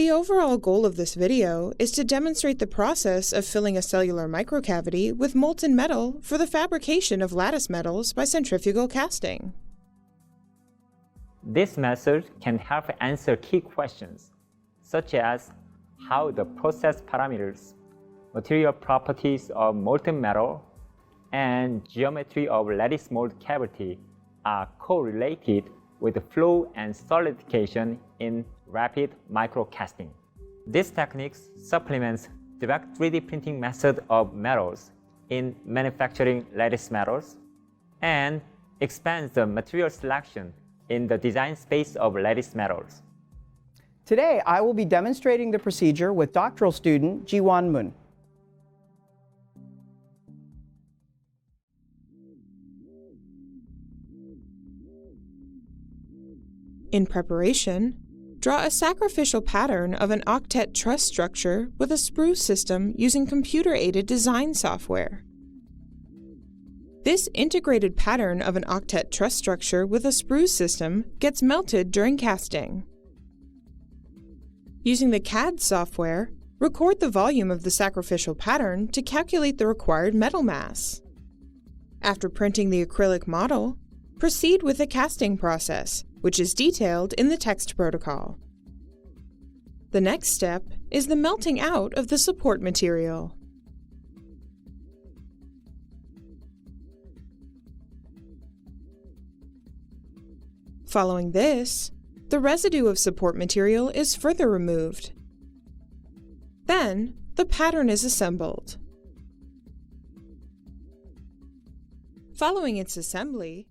The overall goal of this video is to demonstrate the process of filling a cellular microcavity with molten metal for the fabrication of lattice metals by centrifugal casting. This method can help answer key questions, such as how the process parameters, material properties of molten metal, and geometry of lattice mold cavity are correlated with the flow and solidification in rapid microcasting. This technique supplements direct 3D printing method of metals in manufacturing lattice metals and expands the material selection in the design space of lattice metals. Today, I will be demonstrating the procedure with doctoral student Jiwon Moon. In preparation, draw a sacrificial pattern of an octet truss structure with a sprue system using computer-aided design software. This integrated pattern of an octet truss structure with a sprue system gets melted during casting. Using the CAD software, record the volume of the sacrificial pattern to calculate the required metal mass. After printing the acrylic model, proceed with the casting process, which is detailed in the text protocol. The next step is the melting out of the support material. Following this, the residue of support material is further removed. Then, the pattern is assembled. Following its assembly,